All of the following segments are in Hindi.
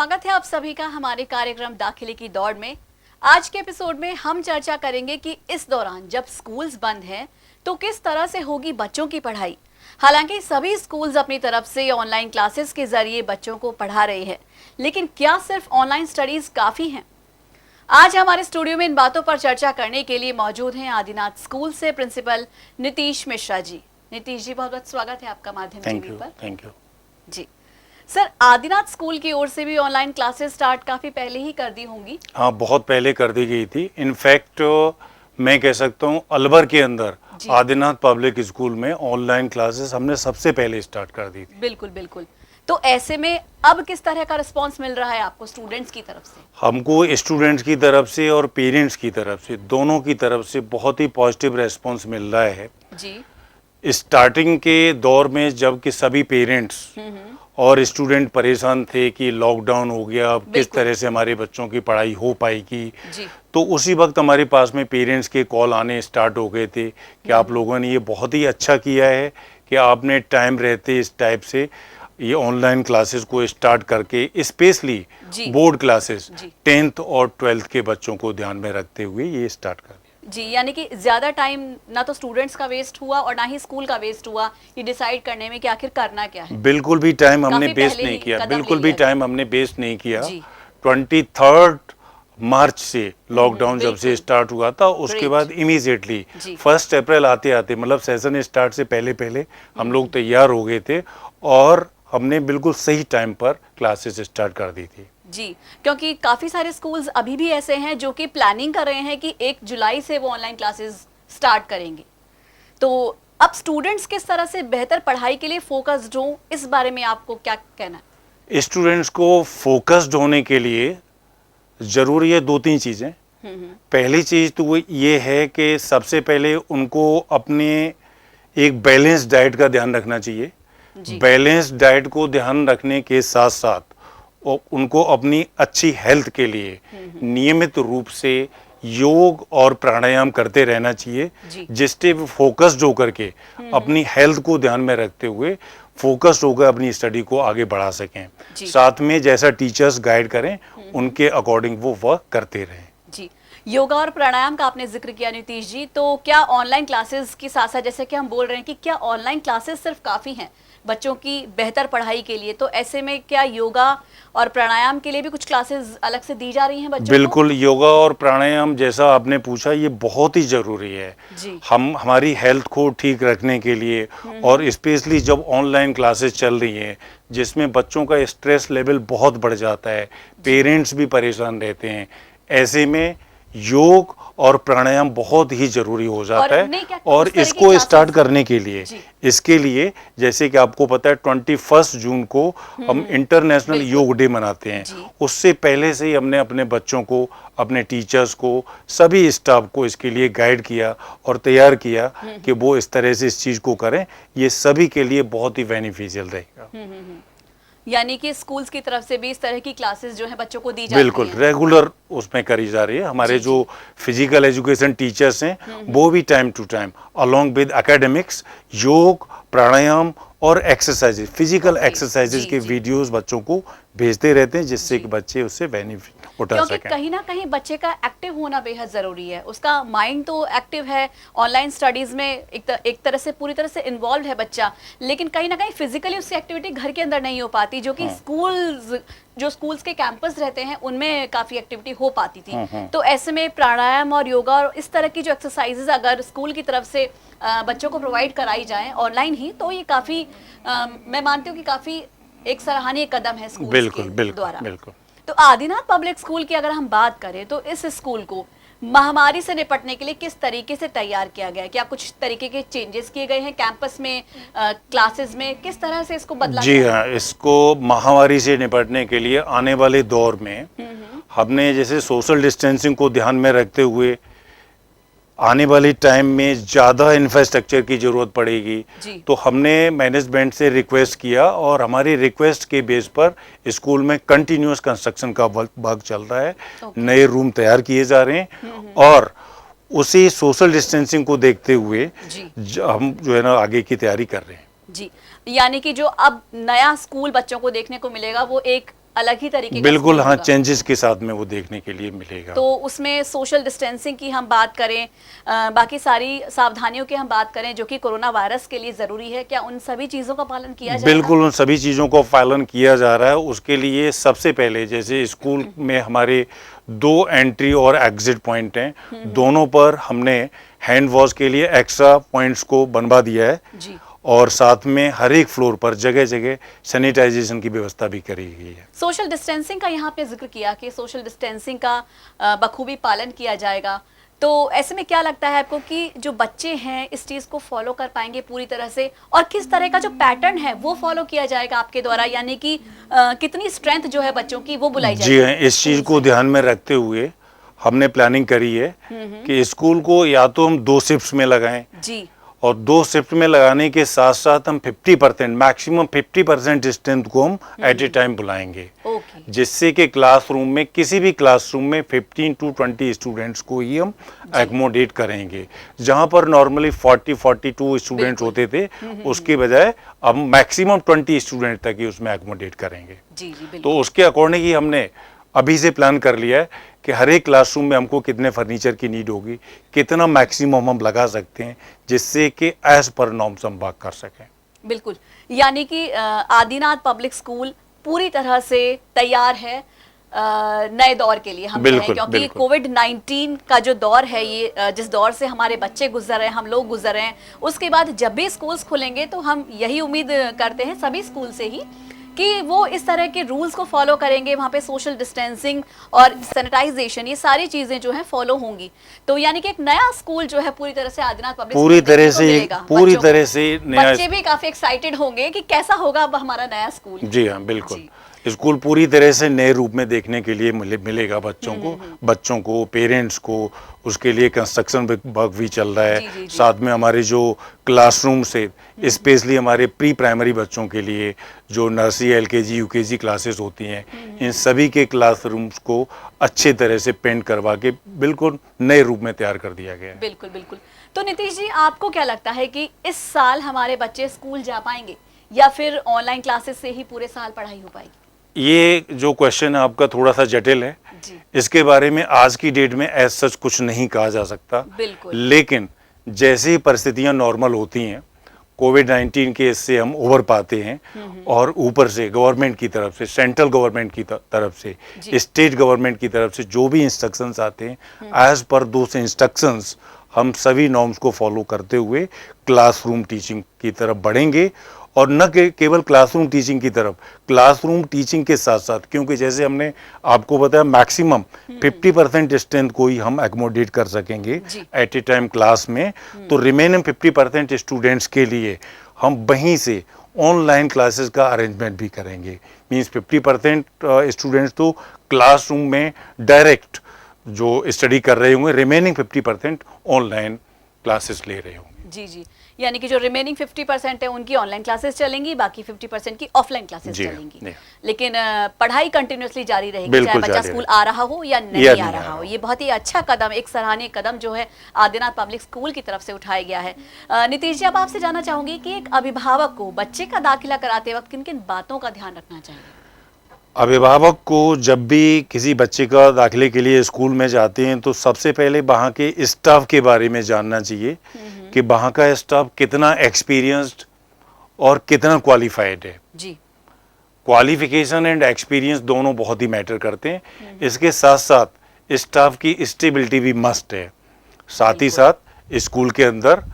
स्वागत है आप सभी का हमारे कार्यक्रम दाखिले की दौड़ में। आज के एपिसोड में हम चर्चा करेंगे कि इस दौरान जब स्कूल्स बंद हैं तो किस तरह से होगी बच्चों की पढ़ाई। हालांकि सभी स्कूल्स अपनी तरफ से ऑनलाइन क्लासेस के जरिए बच्चों को पढ़ा रहे हैं, लेकिन क्या सिर्फ ऑनलाइन स्टडीज काफी हैं? आज हमारे स्टूडियो में इन बातों पर चर्चा करने के लिए मौजूद हैं आदिनाथ स्कूल से प्रिंसिपल नीतीश मिश्रा जी। नीतीश जी, बहुत बहुत स्वागत है आपका माध्यम टीवी पर। थैंक यू जी सर, आदिनाथ स्कूल की ओर से भी ऑनलाइन क्लासेस स्टार्ट काफी पहले ही कर दी होंगी। हाँ, बहुत पहले कर दी गई थी। इनफैक्ट मैं कह सकता हूँ अलवर के अंदर आदिनाथ पब्लिक स्कूल में ऑनलाइन क्लासेस हमने सबसे पहले स्टार्ट कर दी थी। बिल्कुल बिल्कुल। तो ऐसे में अब किस तरह का रिस्पांस मिल रहा है आपको स्टूडेंट्स की तरफ से? हमको स्टूडेंट्स की तरफ से और पेरेंट्स की तरफ से, दोनों की तरफ से बहुत ही पॉजिटिव रेस्पॉन्स मिल रहा है। जी। स्टार्टिंग के दौर में जबकि सभी पेरेंट्स और स्टूडेंट परेशान थे कि लॉकडाउन हो गया, अब किस तरह से हमारे बच्चों की पढ़ाई हो पाएगी, तो उसी वक्त हमारे पास में पेरेंट्स के कॉल आने स्टार्ट हो गए थे कि आप लोगों ने ये बहुत ही अच्छा किया है कि आपने टाइम रहते इस टाइप से ये ऑनलाइन क्लासेस को स्टार्ट करके स्पेशली बोर्ड क्लासेस 10th और 12th के बच्चों को ध्यान में रखते हुए ये स्टार्ट कर। जी, यानी कि ज्यादा टाइम ना तो स्टूडेंट्स का वेस्ट हुआ और ना ही स्कूल का वेस्ट हुआ ये डिसाइड करने में कि आखिर करना क्या है। बिल्कुल भी टाइम हमने वेस्ट नहीं किया, बिल्कुल भी टाइम हमने वेस्ट नहीं किया। 23 मार्च से लॉकडाउन जब से स्टार्ट हुआ था, उसके बाद इमीडिएटली 1 अप्रैल आते आते, मतलब सेशन स्टार्ट से पहले पहले हम लोग तैयार हो गए थे और हमने बिल्कुल सही टाइम पर क्लासेस स्टार्ट कर दी थी। जी, क्योंकि काफी सारे स्कूल्स अभी भी ऐसे हैं जो कि प्लानिंग कर रहे हैं कि 1 जुलाई से वो ऑनलाइन क्लासेस स्टार्ट करेंगे। तो अब स्टूडेंट्स किस तरह से बेहतर पढ़ाई के लिए फोकस्ड हो, इस बारे में आपको क्या कहना है? स्टूडेंट्स को फोकस्ड होने के लिए जरूरी है 2-3 चीजें। पहली चीज तो वो ये है कि सबसे पहले उनको अपने एक बैलेंस डाइट का ध्यान रखना चाहिए। बैलेंस डाइट को ध्यान रखने के साथ साथ उनको अपनी अच्छी हेल्थ के लिए नियमित रूप से योग और प्राणायाम करते रहना चाहिए, जिससे वो फोकस्ड होकर के अपनी हेल्थ को ध्यान में रखते हुए फोकस्ड होकर अपनी स्टडी को आगे बढ़ा सकें। साथ में जैसा टीचर्स गाइड करें उनके अकॉर्डिंग वो वर्क करते रहें। जी, योगा और प्राणायाम का आपने जिक्र किया नीतीश जी, तो क्या ऑनलाइन क्लासेस के साथ साथ, जैसे कि हम बोल रहे हैं कि क्या ऑनलाइन क्लासेस सिर्फ काफी हैं बच्चों की बेहतर पढ़ाई के लिए, तो ऐसे में क्या योगा और प्राणायाम के लिए भी कुछ क्लासेस अलग से दी जा रही हैं बच्चों को? बिल्कुल, योगा और प्राणायाम जैसा आपने पूछा ये बहुत ही जरूरी है। हम हमारी हेल्थ को ठीक रखने के लिए, और स्पेशली जब ऑनलाइन क्लासेस चल रही हैं जिसमें बच्चों का स्ट्रेस लेवल बहुत बढ़ जाता है, पेरेंट्स भी परेशान रहते हैं, ऐसे में योग और प्राणायाम बहुत ही जरूरी हो जाता है। और इसको स्टार्ट करने के लिए, इसके लिए जैसे कि आपको पता है 21 जून को हम इंटरनेशनल योग डे मनाते हैं। उससे पहले से ही हमने अपने बच्चों को, अपने टीचर्स को, सभी स्टाफ को इसके लिए गाइड किया और तैयार किया कि वो इस तरह से इस चीज को करें। ये सभी के लिए बहुत ही बेनिफिशियल रहेगा। यानी कि स्कूल्स की तरफ से भी इस तरह की क्लासेस जो है बच्चों को दी जाती हैं। बिल्कुल रेगुलर उसमें करी जा रही है। हमारे जो फिजिकल एजुकेशन टीचर्स हैं वो भी time to time along with academics yoga, pranayama और एक्सरसाइजेज, फिजिकल एक्सरसाइजेज के वीडियोस बच्चों को भेजते रहते हैं, जिससे कि बच्चे उससे बेनिफिट उठा सकें। क्योंकि कहीं ना कहीं बच्चे का एक्टिव होना बेहद जरूरी है। उसका माइंड तो एक्टिव है, ऑनलाइन स्टडीज में एक तरह से पूरी तरह से इन्वॉल्व है बच्चा, लेकिन कहीं ना कहीं फिजिकली उसकी एक्टिविटी घर के अंदर नहीं हो पाती, जो कि स्कूल्स के कैंपस रहते हैं उनमें काफी एक्टिविटी हो पाती थी। तो ऐसे में प्राणायाम और योगा और इस तरह की जो एक्सरसाइजेज अगर स्कूल की तरफ से बच्चों को प्रोवाइड कराई जाए ऑनलाइन ही, तो ये काफी मैं मानती हूँ कि काफी एक सराहनीय कदम है स्कूल के द्वारा। तो आदिनाथ पब्लिक स्कूल की अगर हम बात करें तो इस स्कूल को महामारी से निपटने के लिए किस तरीके से तैयार किया गया है? क्या कुछ तरीके के चेंजेस किए गए हैं कैंपस में, क्लासेस में, किस तरह से इसको बदला? जी हाँ, इसको महामारी से निपटने के लिए आने वाले दौर में हमने जैसे सोशल डिस्टेंसिंग को ध्यान में रखते हुए आने वाली टाइम में ज़्यादा इंफ्रास्ट्रक्चर की ज़रूरत पड़ेगी, तो हमने मैनेजमेंट से रिक्वेस्ट किया और हमारी रिक्वेस्ट के बेस पर स्कूल में कंटिन्यूअस कंस्ट्रक्शन का वर्क चल रहा है। नए रूम तैयार किए जा रहे हैं और उसी सोशल डिस्टेंसिंग को देखते हुए हम जो है ना आगे की तैयारी कर रहे हैं। जी, यानी कि जो अब नया स्कूल बच्चों को देखने को मिलेगा वो एक अलग ही तरीके का बिल्कुल, स्कूल हाँ, होगा। चेंजेस के साथ में वो देखने के लिए मिलेगा। तो उसमें सोशल डिस्टेंसिंग की हम बात करें, बाकी सारी सावधानियों की हम बात करें जो कि कोरोना वायरस के लिए ज़रूरी है, क्या उन सभी चीज़ों का पालन किया जाएगा? बिल्कुल, उन सभी चीज़ों को पालन किया जा रहा है। उसके लिए सबसे पहले जैसे स्कूल में हमारे 2 एंट्री और एग्ज़िट पॉइंट हैं, दोनों पर हमने हैंड वॉश के लिए एक्स्ट्रा पॉइंट्स को बनवा दिया है जी। और साथ में हर एक फ्लोर पर जगह-जगह सैनिटाइजेशन की व्यवस्था भी करी गई है। सोशल डिस्टेंसिंग का यहाँ पे जिक्र किया कि सोशल डिस्टेंसिंग का बखूबी पालन किया जाएगा, तो ऐसे में क्या लगता है आपको कि जो बच्चे हैं इस चीज़ को फॉलो कर पाएंगे पूरी तरह से, और किस तरह का जो पैटर्न है वो फॉलो किया जाएगा आपके द्वारा, यानी कि कितनी स्ट्रेंथ जो है बच्चों की वो बुलाई जाएगी? जी हाँ, इस चीज़ को ध्यान में रखते हुए हमने प्लानिंग करी है कि स्कूल को या तो हम 2 शिफ्ट्स में लगाएं जी। और 2 शिफ्ट में लगाने के साथ साथ हम 50% मैक्सिमम 50% स्ट्रेंथ को हम एट ए टाइम बुलाएंगे, ओके। जिससे कि क्लासरूम में किसी भी क्लासरूम में 15 to 20 स्टूडेंट्स को ही हम एकोमोडेट करेंगे। जहां पर नॉर्मली 42 स्टूडेंट्स होते थे, उसके बजाय अब मैक्सिमम 20 स्टूडेंट तक ही उसमें एकोमोडेट करेंगे। जी जी बिल्कुल। तो उसके अकॉर्डिंग ही हमने अभी से प्लान कर लिया है कि हर एक क्लासरूम में हमको कितने फर्नीचर की नीड होगी, कितना मैक्सिमम हम लगा सकते हैं, जिससे कि एज पर नॉर्म्स हम वर्क कर सकें। बिल्कुल, यानी कि आदिनाथ पब्लिक स्कूल पूरी तरह से तैयार है नए दौर के लिए, हम बिल्कुल, कहें, क्योंकि बिल्कुल। कोविड-19 का जो दौर है ये, जिस दौर से हमारे बच्चे गुजर रहे हैं, हम लोग गुजर रहे हैं, उसके बाद जब भी स्कूल्स खुलेंगे तो हम यही उम्मीद करते हैं सभी स्कूल से ही कि वो इस तरह के रूल्स को फॉलो करेंगे, वहाँ पे सोशल डिस्टेंसिंग और सैनिटाइजेशन, ये सारी चीजें जो है फॉलो होंगी। तो यानी कि एक नया स्कूल जो है पूरी तरह से आदिनाथ पब्लिक पूरी स्कूल तरह देखने को से मिलेगा पूरी बच्चों को। तरह से नया। बच्चे भी काफी एक्साइटेड होंगे कि कैसा होगा अब हमारा नया स्कूल। जी हाँ, बिल्कुल। जी। स्कूल पूरी तरह से नए रूप में देखने के लिए मिलेगा बच्चों को, पेरेंट्स को। उसके लिए कंस्ट्रक्शन वर्क भी चल रहा है। जी, जी, जी। साथ में हमारे जो क्लासरूम से स्पेशली हमारे प्री प्राइमरी बच्चों के लिए जो नर्सरी, एलकेजी, यूकेजी क्लासेस होती हैं, इन सभी के क्लासरूम्स को अच्छे तरह से पेंट करवा के बिल्कुल नए रूप में तैयार कर दिया गया है। बिल्कुल बिल्कुल। तो नीतीश जी, आपको क्या लगता है कि इस साल हमारे बच्चे स्कूल जा पाएंगे या फिर ऑनलाइन क्लासेस से ही पूरे साल पढ़ाई हो पाएगी? ये जो क्वेश्चन है आपका थोड़ा सा जटिल है। जी। इसके बारे में आज की डेट में एज सच कुछ नहीं कहा जा सकता। बिल्कुल। लेकिन जैसे ही परिस्थितियां नॉर्मल होती हैं, कोविड-19 के इससे हम उभर पाते हैं और ऊपर से गवर्नमेंट की तरफ से, सेंट्रल गवर्नमेंट की तरफ से, जी। स्टेट गवर्नमेंट की तरफ से जो भी इंस्ट्रक्शंस आते हैं, एज पर दोस इंस्ट्रक्शंस हम सभी नॉर्म्स को फॉलो करते हुए क्लासरूम टीचिंग की तरफ बढ़ेंगे। और न केवल क्लासरूम टीचिंग की तरफ, क्लासरूम टीचिंग के साथ साथ, क्योंकि जैसे हमने आपको बताया मैक्सिमम 50% स्ट्रेंथ को ही हम एकोमोडेट कर सकेंगे जी। एट ए टाइम क्लास में, तो रिमेनिंग 50% स्टूडेंट्स के लिए हम वहीं से ऑनलाइन क्लासेस का अरेंजमेंट भी करेंगे। मींस 50% स्टूडेंट्स तो क्लासरूम में डायरेक्ट जो स्टडी कर रहे होंगे, रिमेनिंग 50% ऑनलाइन क्लासेस ले रहे होंगे। जी जी, यानी कि जो रिमेनिंग 50% है उनकी ऑनलाइन क्लासेस चलेंगी, बाकी 50% की ऑफलाइन क्लासेस जी, चलेंगी। जी। लेकिन पढ़ाई कंटिन्यूअसली जारी रहेगी, बिल्कुल चाहे बच्चा जारी स्कूल रहेगी। आ रहा हो या नहीं आ रहा हो। ये बहुत ही अच्छा कदम, एक सराहनीय कदम जो है आदिनाथ पब्लिक स्कूल की तरफ से उठाया गया है। नीतीश जी, अब आपसे जानना चाहूंगी कि एक अभिभावक को बच्चे का दाखिला कराते वक्त किन किन बातों का ध्यान रखना चाहिए? अभिभावक को जब भी किसी बच्चे का दाखिले के लिए स्कूल में जाते हैं तो सबसे पहले वहाँ के स्टाफ के बारे में जानना चाहिए कि वहाँ का स्टाफ कितना एक्सपीरियंस्ड और कितना क्वालिफाइड है। जी। क्वालिफिकेशन एंड एक्सपीरियंस दोनों बहुत ही मैटर करते हैं। इसके साथ साथ स्टाफ की स्टेबिलिटी भी मस्ट है। साथ ही साथ स्कूल के अंदर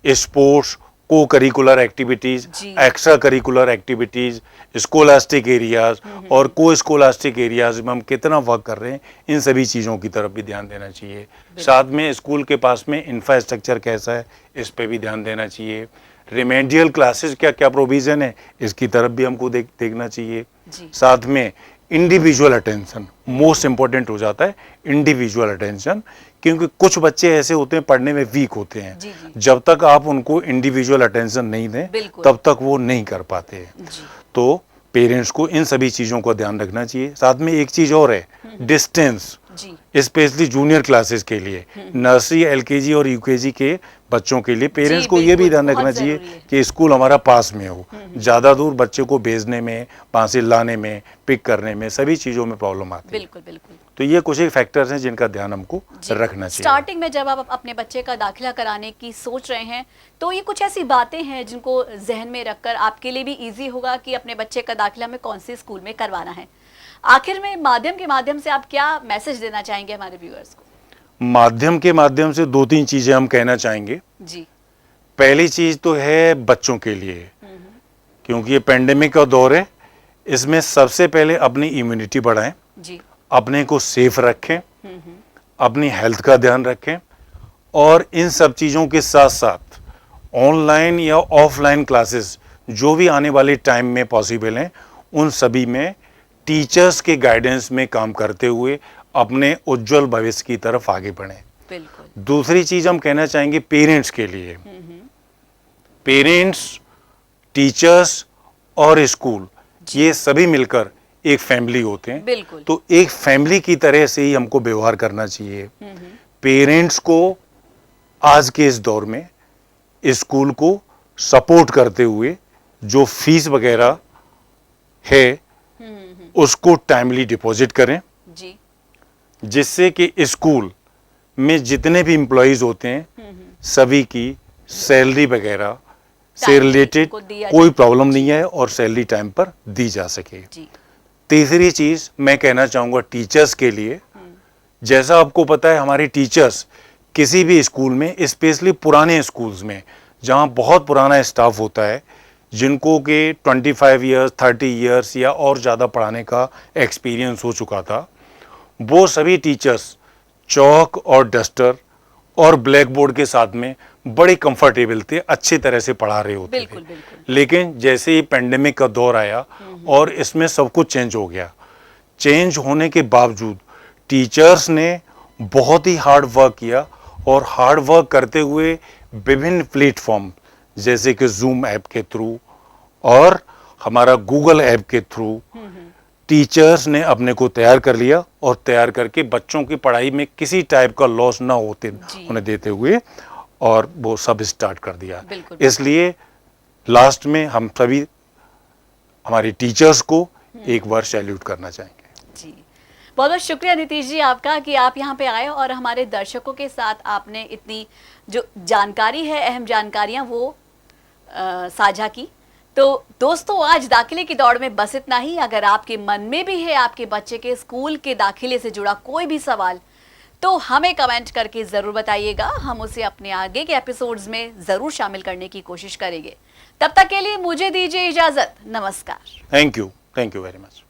स्पोर्ट्स, को करिकुलर एक्टिविटीज, जी। Extra curricular activities, scholastic areas और को स्कोलास्टिक एरियाज में हम कितना वर्क कर रहे हैं, इन सभी चीज़ों की तरफ भी ध्यान देना चाहिए। साथ में स्कूल के पास में इंफ्रास्ट्रक्चर कैसा है, इस पे भी ध्यान देना चाहिए। रिमेडियल क्लासेस क्या क्या प्रोविज़न है, इसकी तरफ भी हमको देखना चाहिए। जी। साथ में इंडिविजुअल अटेंशन मोस्ट इम्पोर्टेंट हो जाता है, इंडिविजुअल अटेंशन, क्योंकि कुछ बच्चे ऐसे होते हैं पढ़ने में वीक होते हैं। जी, जी। जब तक आप उनको इंडिविजुअल अटेंशन नहीं दें, बिल्कुल। तब तक वो नहीं कर पाते हैं। जी। तो पेरेंट्स को इन सभी चीज़ों का ध्यान रखना चाहिए। साथ में एक चीज़ और है, डिस्टेंस जी। स्पेशली जूनियर क्लासेस के लिए, नर्सरी, एलकेजी और यूकेजी के बच्चों के लिए पेरेंट्स को ये भी बिल्कुल, ध्यान बहुत रखना चाहिए ज़रूरी है। कि स्कूल हमारा पास में हो। ज़्यादा दूर बच्चे को भेजने में, वहाँ से लाने में, पिक करने में, सभी चीज़ों में प्रॉब्लम आती है। बिल्कुल बिल्कुल। तो ये कुछ एक फैक्टर्स हैं जिनका ध्यान हमको जी। रखना चाहिए। स्टार्टिंग में जब आप अपने बच्चे का दाखिला कराने की सोच रहे हैं तो ये कुछ ऐसी बातें हैं जिनको जहन में रखकर आपके लिए भी इजी होगा कि अपने बच्चे का दाखिला में कौन से स्कूल में करवाना है। आखिर में माध्यम के माध्यम से आप क्या मैसेज देना चाहेंगे हमारे व्यूअर्स को? माध्यम के माध्यम से 2-3 चीज़ें हम कहना चाहेंगे। जी। पहली चीज़ तो है बच्चों के लिए, क्योंकि ये पेंडेमिक का दौर है, इसमें सबसे पहले अपनी इम्यूनिटी बढ़ाएं, जी। अपने को सेफ रखें, अपनी हेल्थ का ध्यान रखें, और इन सब चीज़ों के साथ साथ ऑनलाइन या ऑफलाइन क्लासेस जो भी आने वाले टाइम में पॉसिबल हैं, उन सभी में टीचर्स के गाइडेंस में काम करते हुए अपने उज्जवल भविष्य की तरफ आगे बढ़ें। बिल्कुल। दूसरी चीज़ हम कहना चाहेंगे पेरेंट्स के लिए, पेरेंट्स, टीचर्स और स्कूल, ये सभी मिलकर एक फैमिली होते हैं। बिल्कुल। तो एक फैमिली की तरह से ही हमको व्यवहार करना चाहिए। पेरेंट्स को आज के इस दौर में स्कूल को सपोर्ट करते हुए जो फीस वगैरह है उसको टाइमली डिपॉजिट करें, जी। जिससे कि स्कूल में जितने भी एम्प्लॉइज होते हैं सभी की सैलरी वगैरह से Timely रिलेटेड को दिया कोई जाए। प्रॉब्लम नहीं है और सैलरी टाइम पर दी जा सके। जी। तीसरी चीज़ मैं कहना चाहूँगा टीचर्स के लिए, जैसा आपको पता है हमारे टीचर्स किसी भी स्कूल में, स्पेशली पुराने स्कूल्स में जहाँ बहुत पुराना स्टाफ होता है, जिनको कि 25 ईयर्स, 30 ईयर्स या और ज़्यादा पढ़ाने का एक्सपीरियंस हो चुका था, वो सभी टीचर्स चौक और डस्टर और ब्लैक बोर्ड के साथ में बड़े कंफर्टेबल थे, अच्छी तरह से पढ़ा रहे होते बिल्कुल, थे। बिल्कुल। लेकिन जैसे ही पेंडेमिक का दौर आया और इसमें सब कुछ चेंज हो गया, चेंज होने के बावजूद टीचर्स ने बहुत ही हार्ड वर्क किया और हार्ड वर्क करते हुए विभिन्न प्लेटफॉर्म जैसे कि जूम ऐप के थ्रू और हमारा गूगल ऐप के थ्रू टीचर्स ने अपने को तैयार कर लिया और तैयार करके बच्चों की पढ़ाई में किसी टाइप का लॉस ना होते उन्हें देते हुए और वो सब स्टार्ट कर दिया। बिल्कुल। इसलिए लास्ट में हम सभी हमारी टीचर्स को एक बार सैल्यूट करना चाहेंगे। जी, बहुत बहुत शुक्रिया नीतीश जी आपका कि आप यहाँ पे आए और हमारे दर्शकों के साथ आपने इतनी जो जानकारी है, अहम जानकारियाँ वो साझा की। तो दोस्तों, आज दाखिले की दौड़ में बस इतना ही। अगर आपके मन में भी है आपके बच्चे के स्कूल के दाखिले से जुड़ा कोई भी सवाल, तो हमें कमेंट करके ज़रूर बताइएगा। हम उसे अपने आगे के एपिसोड्स में ज़रूर शामिल करने की कोशिश करेंगे। तब तक के लिए मुझे दीजिए इजाज़त। नमस्कार। Thank you very much.